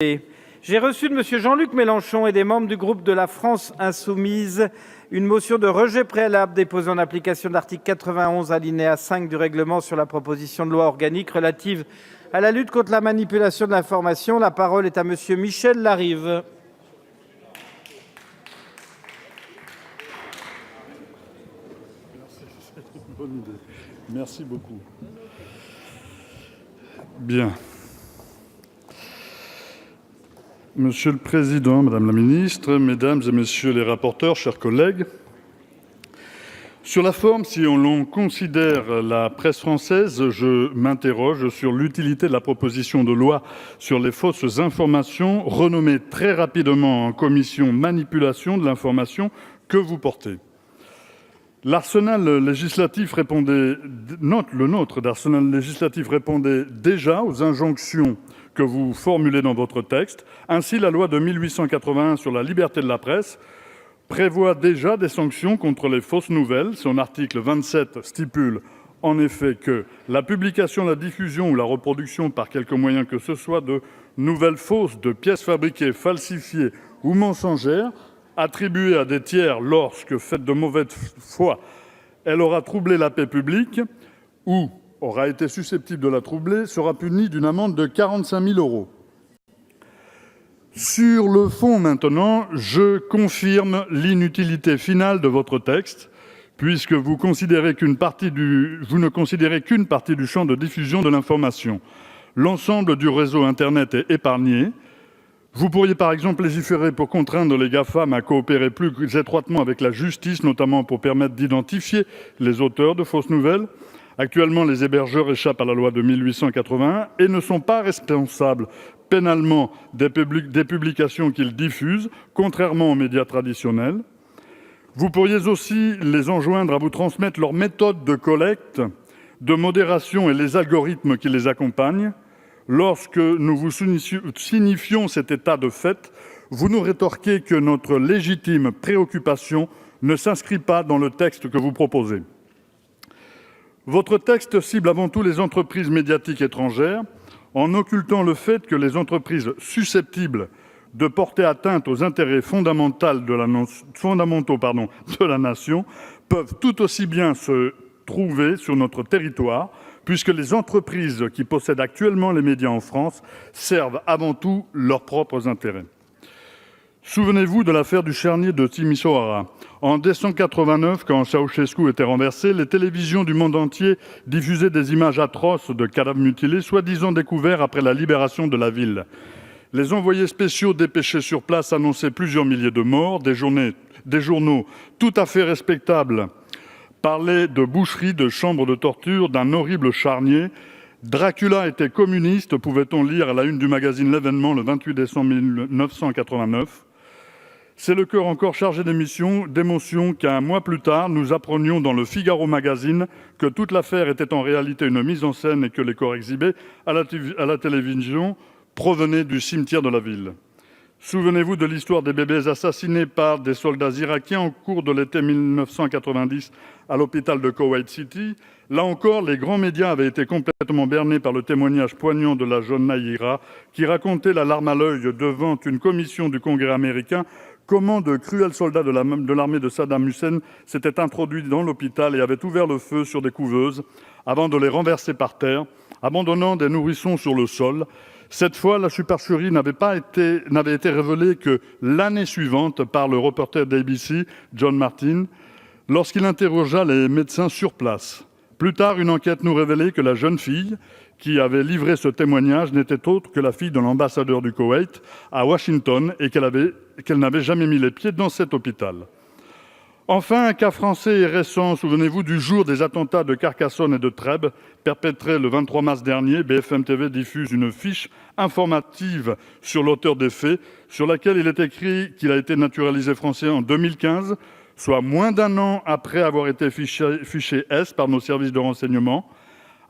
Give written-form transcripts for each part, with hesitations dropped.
J'ai reçu de M. Jean-Luc Mélenchon et des membres du groupe de la France insoumise une motion de rejet préalable déposée en application de l'article 91 alinéa 5 du règlement sur la proposition de loi organique relative à la lutte contre la manipulation de l'information. La parole est à M. Michel Larive. Bonne idée. Merci beaucoup. Bien. Monsieur le Président, Madame la Ministre, Mesdames et Messieurs les rapporteurs, chers collègues, sur la forme, si l'on considère la presse française, je m'interroge sur l'utilité de la proposition de loi sur les fausses informations, renommée très rapidement en commission manipulation de l'information, que vous portez. L'arsenal législatif répondait déjà aux injonctions que vous formulez dans votre texte. Ainsi, la loi de 1881 sur la liberté de la presse prévoit déjà des sanctions contre les fausses nouvelles. Son article 27 stipule en effet que la publication, la diffusion ou la reproduction par quelque moyen que ce soit de nouvelles fausses, de pièces fabriquées, falsifiées ou mensongères, attribuée à des tiers lorsque, faite de mauvaise foi, elle aura troublé la paix publique ou aura été susceptible de la troubler, sera punie d'une amende de 45 000 €. Sur le fond maintenant, je confirme l'inutilité finale de votre texte, puisque vous ne considérez qu'une partie du champ de diffusion de l'information. L'ensemble du réseau Internet est épargné. Vous pourriez par exemple légiférer pour contraindre les GAFAM à coopérer plus étroitement avec la justice, notamment pour permettre d'identifier les auteurs de fausses nouvelles. Actuellement, les hébergeurs échappent à la loi de 1881 et ne sont pas responsables pénalement des publications qu'ils diffusent, contrairement aux médias traditionnels. Vous pourriez aussi les enjoindre à vous transmettre leurs méthodes de collecte, de modération et les algorithmes qui les accompagnent. Lorsque nous vous signifions cet état de fait, vous nous rétorquez que notre légitime préoccupation ne s'inscrit pas dans le texte que vous proposez. Votre texte cible avant tout les entreprises médiatiques étrangères, en occultant le fait que les entreprises susceptibles de porter atteinte aux intérêts fondamentaux de la nation peuvent tout aussi bien se trouver sur notre territoire, puisque les entreprises qui possèdent actuellement les médias en France servent avant tout leurs propres intérêts. Souvenez-vous de l'affaire du charnier de Timișoara. En décembre 1989, quand Ceausescu était renversé, les télévisions du monde entier diffusaient des images atroces de cadavres mutilés, soi-disant découverts après la libération de la ville. Les envoyés spéciaux dépêchés sur place annonçaient plusieurs milliers de morts. Des journaux tout à fait respectables parlaient de boucheries, de chambres de torture, d'un horrible charnier. Dracula était communiste, pouvait-on lire à la une du magazine L'Événement le 28 décembre 1989. C'est le cœur encore chargé d'émotion qu'un mois plus tard, nous apprenions dans le Figaro magazine que toute l'affaire était en réalité une mise en scène et que les corps exhibés à la télévision provenaient du cimetière de la ville. Souvenez-vous de l'histoire des bébés assassinés par des soldats irakiens au cours de l'été 1990 à l'hôpital de Kuwait City. Là encore, les grands médias avaient été complètement bernés par le témoignage poignant de la jeune Nahira qui racontait la larme à l'œil devant une commission du Congrès américain comment de cruels soldats de l'armée de Saddam Hussein s'étaient introduits dans l'hôpital et avaient ouvert le feu sur des couveuses avant de les renverser par terre, abandonnant des nourrissons sur le sol. Cette fois, la supercherie n'avait été révélée que l'année suivante par le reporter d'ABC, John Martin, lorsqu'il interrogea les médecins sur place. Plus tard, une enquête nous révélait que la jeune fille qui avait livré ce témoignage n'était autre que la fille de l'ambassadeur du Koweït à Washington et qu'elle n'avait jamais mis les pieds dans cet hôpital. Enfin, un cas français et récent, souvenez-vous du jour des attentats de Carcassonne et de Trèbes, perpétrés le 23 mars dernier. BFM TV diffuse une fiche informative sur l'auteur des faits, sur laquelle il est écrit qu'il a été naturalisé français en 2015, soit moins d'un an après avoir été fiché S par nos services de renseignement,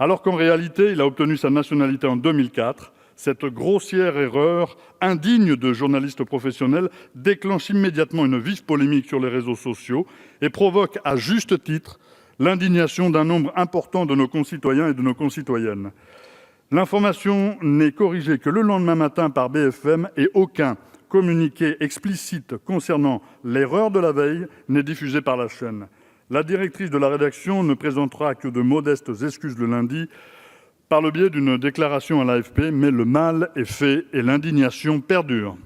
alors qu'en réalité, il a obtenu sa nationalité en 2004. Cette grossière erreur, indigne de journalistes professionnels, déclenche immédiatement une vive polémique sur les réseaux sociaux et provoque, à juste titre, l'indignation d'un nombre important de nos concitoyens et de nos concitoyennes. L'information n'est corrigée que le lendemain matin par BFM et aucun communiqué explicite concernant l'erreur de la veille n'est diffusé par la chaîne. La directrice de la rédaction ne présentera que de modestes excuses le lundi par le biais d'une déclaration à l'AFP, mais le mal est fait et l'indignation perdure.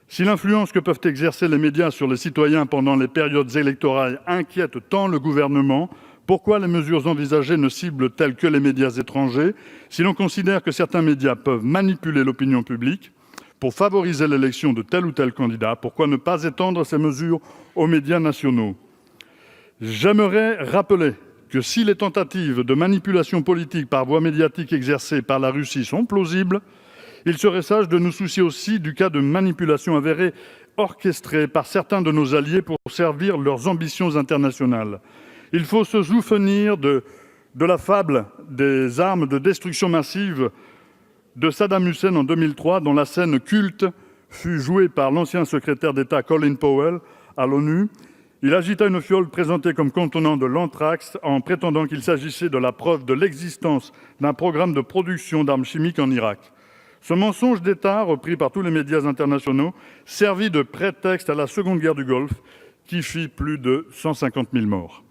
Si l'influence que peuvent exercer les médias sur les citoyens pendant les périodes électorales inquiète tant le gouvernement, pourquoi les mesures envisagées ne ciblent-elles que les médias étrangers? Si l'on considère que certains médias peuvent manipuler l'opinion publique pour favoriser l'élection de tel ou tel candidat, pourquoi ne pas étendre ces mesures aux médias nationaux? J'aimerais rappeler que si les tentatives de manipulation politique par voie médiatique exercées par la Russie sont plausibles, il serait sage de nous soucier aussi du cas de manipulation avérée orchestrée par certains de nos alliés pour servir leurs ambitions internationales. Il faut se souvenir de la fable des armes de destruction massive de Saddam Hussein en 2003, dont la scène culte fut jouée par l'ancien secrétaire d'État Colin Powell à l'ONU. Il agita une fiole présentée comme contenant de l'anthrax en prétendant qu'il s'agissait de la preuve de l'existence d'un programme de production d'armes chimiques en Irak. Ce mensonge d'État, repris par tous les médias internationaux, servit de prétexte à la Seconde Guerre du Golfe, qui fit plus de 150 000 morts.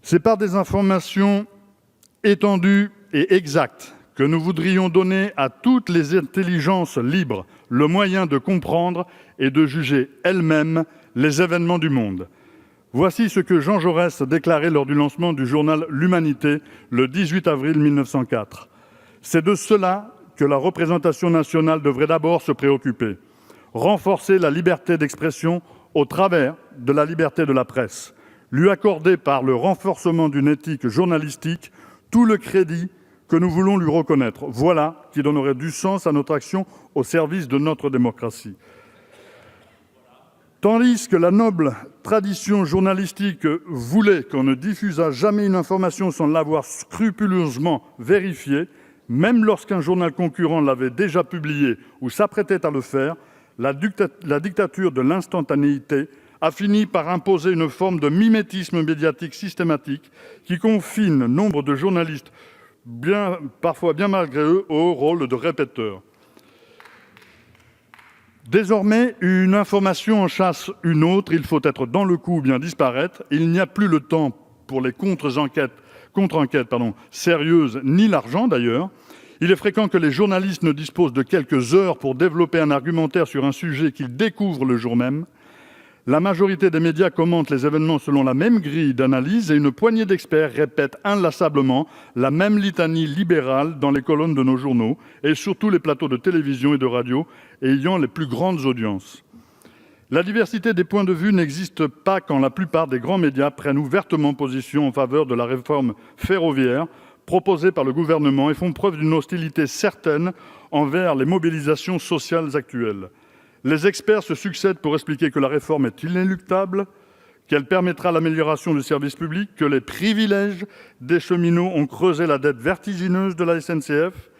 C'est par des informations étendues et exactes que nous voudrions donner à toutes les intelligences libres le moyen de comprendre et de juger elles-mêmes les événements du monde. Voici ce que Jean Jaurès déclarait lors du lancement du journal L'Humanité le 18 avril 1904. C'est de cela que la représentation nationale devrait d'abord se préoccuper. Renforcer la liberté d'expression au travers de la liberté de la presse. Lui accorder par le renforcement d'une éthique journalistique tout le crédit que nous voulons lui reconnaître. Voilà qui donnerait du sens à notre action au service de notre démocratie. Tandis que la noble tradition journalistique voulait qu'on ne diffusât jamais une information sans l'avoir scrupuleusement vérifiée, même lorsqu'un journal concurrent l'avait déjà publié ou s'apprêtait à le faire, la dictature de l'instantanéité a fini par imposer une forme de mimétisme médiatique systématique qui confine nombre de journalistes, parfois bien malgré eux, au rôle de répéteurs. Désormais, une information en chasse une autre, il faut être dans le coup ou bien disparaître. Il n'y a plus le temps pour les contre-enquêtes sérieuses, ni l'argent d'ailleurs. Il est fréquent que les journalistes ne disposent de quelques heures pour développer un argumentaire sur un sujet qu'ils découvrent le jour même. La majorité des médias commentent les événements selon la même grille d'analyse et une poignée d'experts répète inlassablement la même litanie libérale dans les colonnes de nos journaux et sur tous les plateaux de télévision et de radio ayant les plus grandes audiences. La diversité des points de vue n'existe pas quand la plupart des grands médias prennent ouvertement position en faveur de la réforme ferroviaire proposée par le gouvernement et font preuve d'une hostilité certaine envers les mobilisations sociales actuelles. Les experts se succèdent pour expliquer que la réforme est inéluctable, qu'elle permettra l'amélioration du service public, que les privilèges des cheminots ont creusé la dette vertigineuse de la SNCF.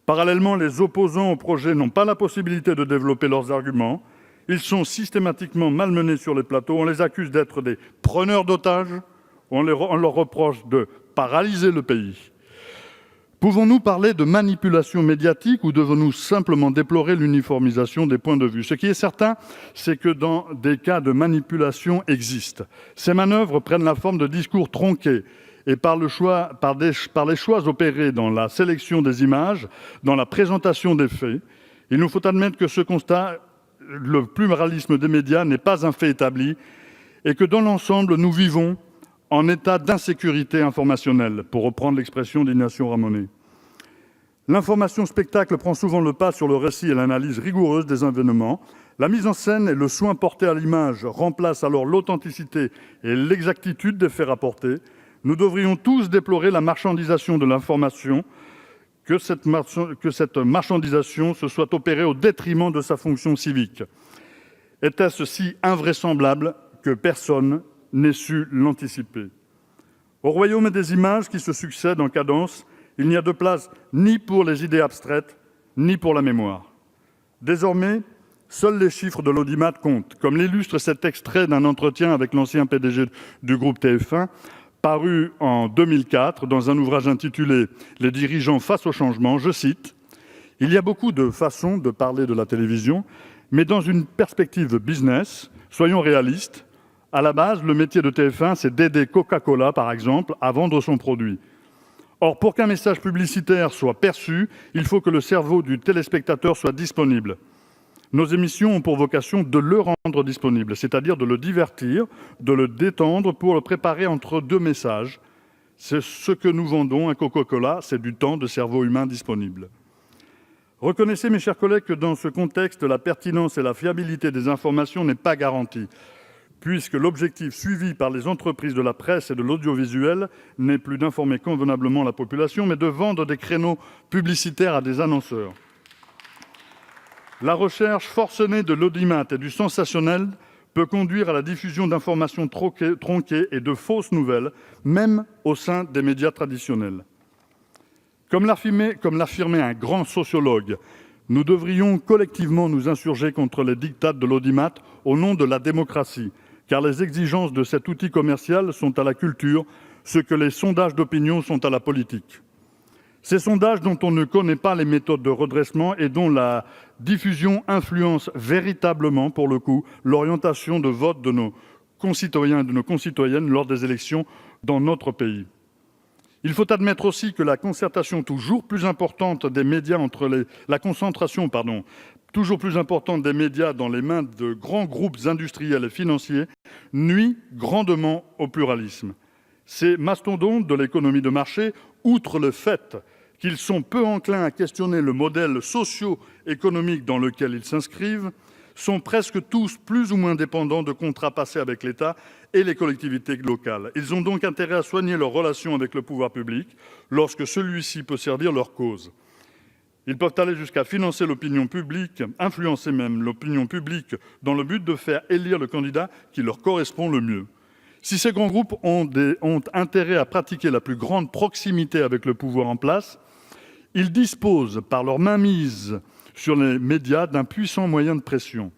Parallèlement, les opposants au projet n'ont pas la possibilité de développer leurs arguments. Ils sont systématiquement malmenés sur les plateaux. On les accuse d'être des preneurs d'otages. On leur reproche de paralyser le pays. Pouvons-nous parler de manipulation médiatique ou devons-nous simplement déplorer l'uniformisation des points de vue? Ce qui est certain, c'est que des cas de manipulation existent. Ces manœuvres prennent la forme de discours tronqués et par les choix opérés dans la sélection des images, dans la présentation des faits. Il nous faut admettre que ce constat, le pluralisme des médias n'est pas un fait établi et que dans l'ensemble, nous vivons en état d'insécurité informationnelle, pour reprendre l'expression d'Ignacio Ramonet. L'information spectacle prend souvent le pas sur le récit et l'analyse rigoureuse des événements. La mise en scène et le soin porté à l'image remplacent alors l'authenticité et l'exactitude des faits rapportés. Nous devrions tous déplorer la marchandisation de l'information, que cette marchandisation se soit opérée au détriment de sa fonction civique. Était-ce si invraisemblable que personne n'ait su l'anticiper? Au royaume des images qui se succèdent en cadence, il n'y a de place ni pour les idées abstraites, ni pour la mémoire. Désormais, seuls les chiffres de l'audimat comptent, comme l'illustre cet extrait d'un entretien avec l'ancien PDG du groupe TF1 paru en 2004 dans un ouvrage intitulé « Les dirigeants face au changement », je cite « Il y a beaucoup de façons de parler de la télévision, mais dans une perspective business, soyons réalistes. À la base, le métier de TF1, c'est d'aider Coca-Cola, par exemple, à vendre son produit. Or, pour qu'un message publicitaire soit perçu, il faut que le cerveau du téléspectateur soit disponible. Nos émissions ont pour vocation de le rendre disponible, c'est-à-dire de le divertir, de le détendre pour le préparer entre deux messages. C'est ce que nous vendons à Coca-Cola, c'est du temps de cerveau humain disponible. Reconnaissez, mes chers collègues, que dans ce contexte, la pertinence et la fiabilité des informations n'est pas garantie, puisque l'objectif suivi par les entreprises de la presse et de l'audiovisuel n'est plus d'informer convenablement la population, mais de vendre des créneaux publicitaires à des annonceurs. La recherche forcenée de l'audimat et du sensationnel peut conduire à la diffusion d'informations tronquées et de fausses nouvelles, même au sein des médias traditionnels. Comme l'affirmait un grand sociologue, nous devrions collectivement nous insurger contre les diktats de l'audimat au nom de la démocratie, car les exigences de cet outil commercial sont à la culture ce que les sondages d'opinion sont à la politique. Ces sondages dont on ne connaît pas les méthodes de redressement et dont la diffusion influence véritablement, pour le coup, l'orientation de vote de nos concitoyens et de nos concitoyennes lors des élections dans notre pays. Il faut admettre aussi que la concentration toujours plus importante des médias dans les mains de grands groupes industriels et financiers nuit grandement au pluralisme. Ces mastodontes de l'économie de marché, outre le fait qu'ils sont peu enclins à questionner le modèle socio-économique dans lequel ils s'inscrivent, sont presque tous plus ou moins dépendants de contrats passés avec l'État et les collectivités locales. Ils ont donc intérêt à soigner leurs relations avec le pouvoir public lorsque celui-ci peut servir leur cause. Ils peuvent aller jusqu'à financer l'opinion publique, influencer même l'opinion publique dans le but de faire élire le candidat qui leur correspond le mieux. Si ces grands groupes ont intérêt à pratiquer la plus grande proximité avec le pouvoir en place, ils disposent, par leur mainmise sur les médias, d'un puissant moyen de pression.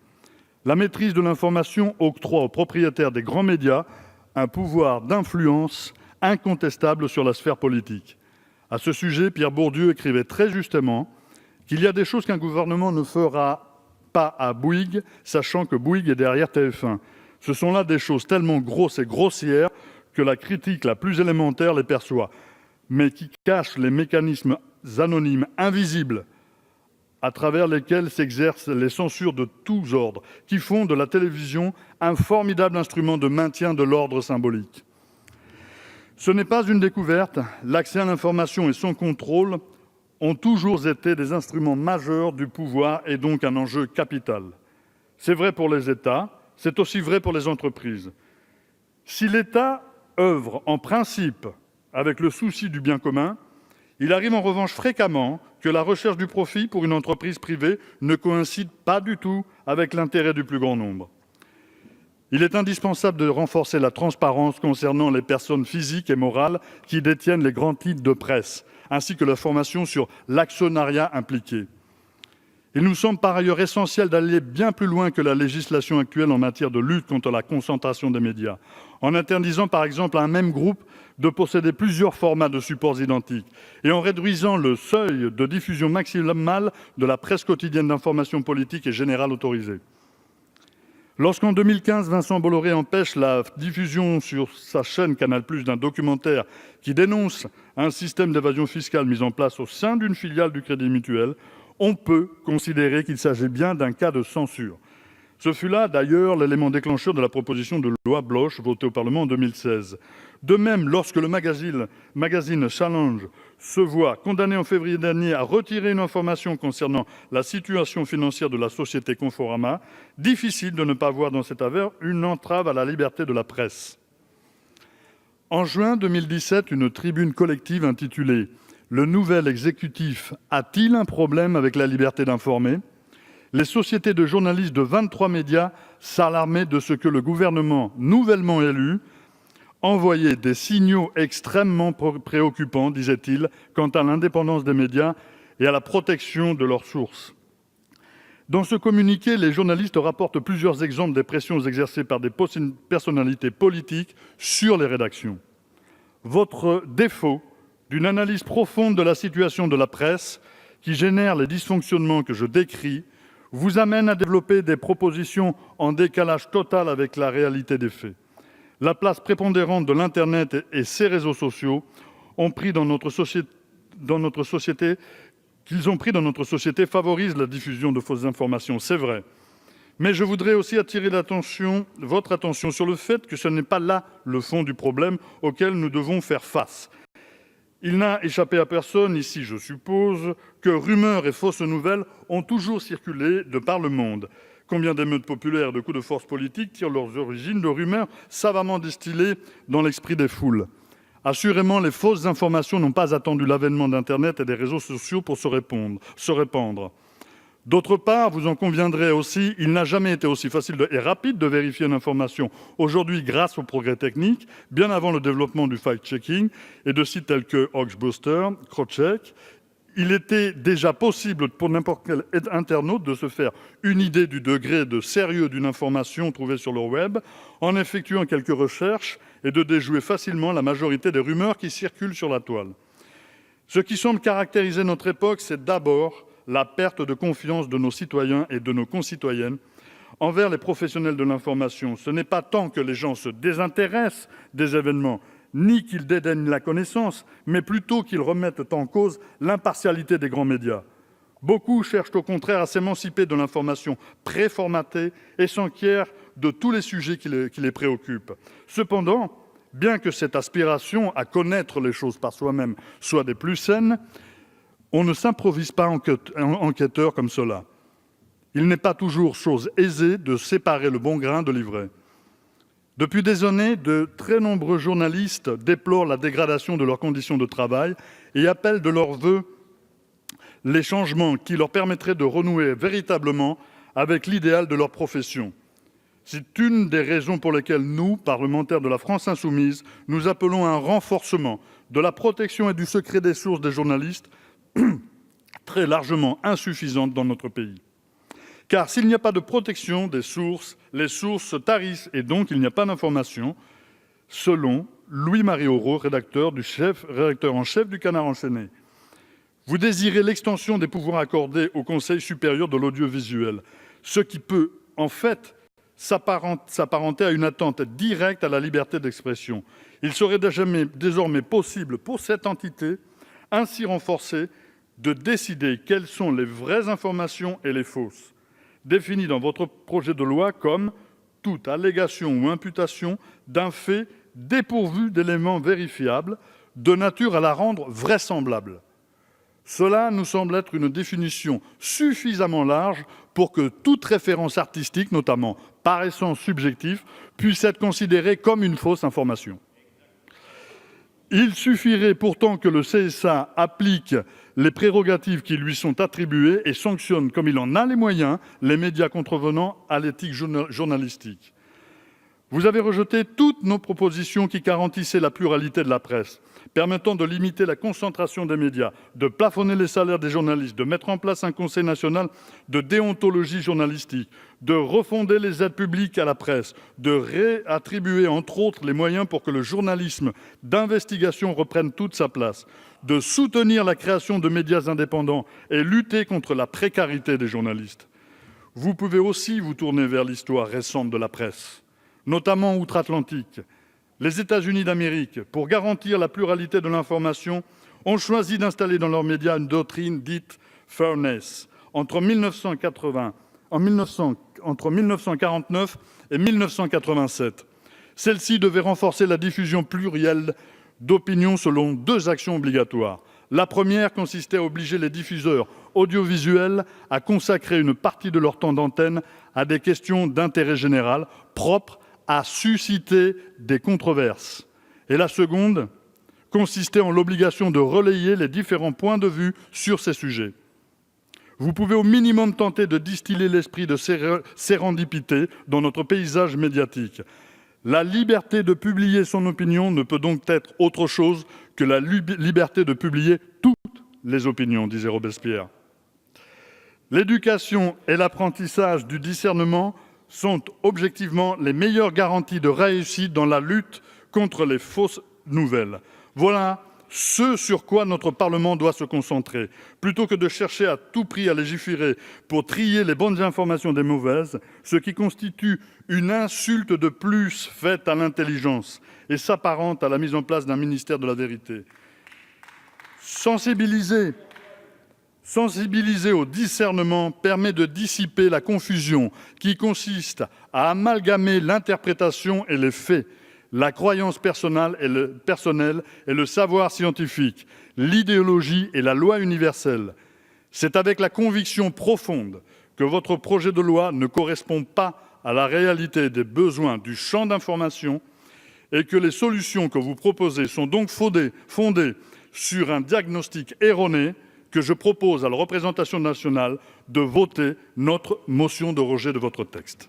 La maîtrise de l'information octroie aux propriétaires des grands médias un pouvoir d'influence incontestable sur la sphère politique. À ce sujet, Pierre Bourdieu écrivait très justement qu'il y a des choses qu'un gouvernement ne fera pas à Bouygues, sachant que Bouygues est derrière TF1. Ce sont là des choses tellement grosses et grossières que la critique la plus élémentaire les perçoit, mais qui cachent les mécanismes anonymes, invisibles, à travers lesquels s'exercent les censures de tous ordres, qui font de la télévision un formidable instrument de maintien de l'ordre symbolique. Ce n'est pas une découverte, l'accès à l'information et son contrôle ont toujours été des instruments majeurs du pouvoir et donc un enjeu capital. C'est vrai pour les États, c'est aussi vrai pour les entreprises. Si l'État œuvre en principe avec le souci du bien commun, il arrive en revanche fréquemment que la recherche du profit pour une entreprise privée ne coïncide pas du tout avec l'intérêt du plus grand nombre. Il est indispensable de renforcer la transparence concernant les personnes physiques et morales qui détiennent les grands titres de presse, ainsi que l'information sur l'actionnariat impliqué. Il nous semble par ailleurs essentiel d'aller bien plus loin que la législation actuelle en matière de lutte contre la concentration des médias, en interdisant par exemple à un même groupe de posséder plusieurs formats de supports identiques et en réduisant le seuil de diffusion maximale de la presse quotidienne d'information politique et générale autorisée. Lorsqu'en 2015, Vincent Bolloré empêche la diffusion sur sa chaîne Canal+ d'un documentaire qui dénonce un système d'évasion fiscale mis en place au sein d'une filiale du Crédit Mutuel, on peut considérer qu'il s'agit bien d'un cas de censure. Ce fut là, d'ailleurs, l'élément déclencheur de la proposition de loi Bloch votée au Parlement en 2016. De même, lorsque le magazine Challenge se voit condamné en février dernier à retirer une information concernant la situation financière de la société Conforama, difficile de ne pas voir dans cette affaire une entrave à la liberté de la presse. En juin 2017, une tribune collective intitulée « Le nouvel exécutif a-t-il un problème avec la liberté d'informer ?» Les sociétés de journalistes de 23 médias s'alarmaient de ce que le gouvernement nouvellement élu envoyait des signaux extrêmement préoccupants, disait-il, quant à l'indépendance des médias et à la protection de leurs sources. Dans ce communiqué, les journalistes rapportent plusieurs exemples des pressions exercées par des personnalités politiques sur les rédactions. votre défaut d'une analyse profonde de la situation de la presse qui génère les dysfonctionnements que je décris vous amène à développer des propositions en décalage total avec la réalité des faits. La place prépondérante de l'Internet et ses réseaux sociaux ont pris dans notre société favorise la diffusion de fausses informations, c'est vrai. Mais je voudrais aussi attirer votre attention sur le fait que ce n'est pas là le fond du problème auquel nous devons faire face. Il n'a échappé à personne, ici je suppose, que rumeurs et fausses nouvelles ont toujours circulé de par le monde. Combien d'émeutes populaires et de coups de force politique tirent leurs origines de rumeurs savamment distillées dans l'esprit des foules. Assurément, les fausses informations n'ont pas attendu l'avènement d'Internet et des réseaux sociaux pour se répandre. D'autre part, vous en conviendrez aussi, il n'a jamais été aussi facile et rapide de vérifier une information. Aujourd'hui, grâce aux progrès techniques, bien avant le développement du fact-checking et de sites tels que Hoaxbuster, Crosscheck, il était déjà possible pour n'importe quel internaute de se faire une idée du degré de sérieux d'une information trouvée sur le web en effectuant quelques recherches et de déjouer facilement la majorité des rumeurs qui circulent sur la toile. Ce qui semble caractériser notre époque, c'est d'abord la perte de confiance de nos citoyens et de nos concitoyennes envers les professionnels de l'information. Ce n'est pas tant que les gens se désintéressent des événements, ni qu'ils dédaignent la connaissance, mais plutôt qu'ils remettent en cause l'impartialité des grands médias. Beaucoup cherchent au contraire à s'émanciper de l'information préformatée et s'enquièrent de tous les sujets qui les préoccupent. Cependant, bien que cette aspiration à connaître les choses par soi-même soit des plus saines, on ne s'improvise pas enquêteur comme cela. Il n'est pas toujours chose aisée de séparer le bon grain de l'ivraie. Depuis des années, de très nombreux journalistes déplorent la dégradation de leurs conditions de travail et appellent de leurs vœux les changements qui leur permettraient de renouer véritablement avec l'idéal de leur profession. C'est une des raisons pour lesquelles nous, parlementaires de la France insoumise, nous appelons à un renforcement de la protection et du secret des sources des journalistes, très largement insuffisante dans notre pays. Car s'il n'y a pas de protection des sources, les sources se tarissent et donc il n'y a pas d'information, selon Louis-Marie Aurault, rédacteur en chef du Canard enchaîné. Vous désirez l'extension des pouvoirs accordés au Conseil supérieur de l'audiovisuel, ce qui peut en fait s'apparenter à une atteinte directe à la liberté d'expression. Il serait désormais possible pour cette entité, ainsi renforcée, de décider quelles sont les vraies informations et les fausses, définies dans votre projet de loi comme toute allégation ou imputation d'un fait dépourvu d'éléments vérifiables, de nature à la rendre vraisemblable. Cela nous semble être une définition suffisamment large pour que toute référence artistique, notamment par essence subjective, puisse être considérée comme une fausse information. Il suffirait pourtant que le CSA applique les prérogatives qui lui sont attribuées et sanctionne, comme il en a les moyens, les médias contrevenant à l'éthique journalistique. Vous avez rejeté toutes nos propositions qui garantissaient la pluralité de la presse, permettant de limiter la concentration des médias, de plafonner les salaires des journalistes, de mettre en place un conseil national de déontologie journalistique, de refonder les aides publiques à la presse, de réattribuer entre autres les moyens pour que le journalisme d'investigation reprenne toute sa place, de soutenir la création de médias indépendants et lutter contre la précarité des journalistes. Vous pouvez aussi vous tourner vers l'histoire récente de la presse, notamment outre-Atlantique. Les États-Unis d'Amérique, pour garantir la pluralité de l'information, ont choisi d'installer dans leurs médias une doctrine dite « fairness » entre 1949 et 1987. Celle-ci devait renforcer la diffusion plurielle d'opinions selon deux actions obligatoires. La première consistait à obliger les diffuseurs audiovisuels à consacrer une partie de leur temps d'antenne à des questions d'intérêt général propres à susciter des controverses. Et la seconde consistait en l'obligation de relayer les différents points de vue sur ces sujets. Vous pouvez au minimum tenter de distiller l'esprit de sérendipité dans notre paysage médiatique. La liberté de publier son opinion ne peut donc être autre chose que la liberté de publier toutes les opinions, disait Robespierre. L'éducation et l'apprentissage du discernement sont objectivement les meilleures garanties de réussite dans la lutte contre les fausses nouvelles. Voilà ce sur quoi notre Parlement doit se concentrer. Plutôt que de chercher à tout prix à légiférer pour trier les bonnes informations des mauvaises, ce qui constitue une insulte de plus faite à l'intelligence et s'apparente à la mise en place d'un ministère de la vérité. Sensibiliser au discernement permet de dissiper la confusion qui consiste à amalgamer l'interprétation et les faits, la croyance personnelle et le savoir scientifique, l'idéologie et la loi universelle. C'est avec la conviction profonde que votre projet de loi ne correspond pas à la réalité des besoins du champ d'information et que les solutions que vous proposez sont donc fondées sur un diagnostic erroné que je propose à la représentation nationale de voter notre motion de rejet de votre texte.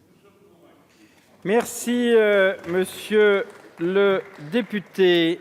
Merci, monsieur le député.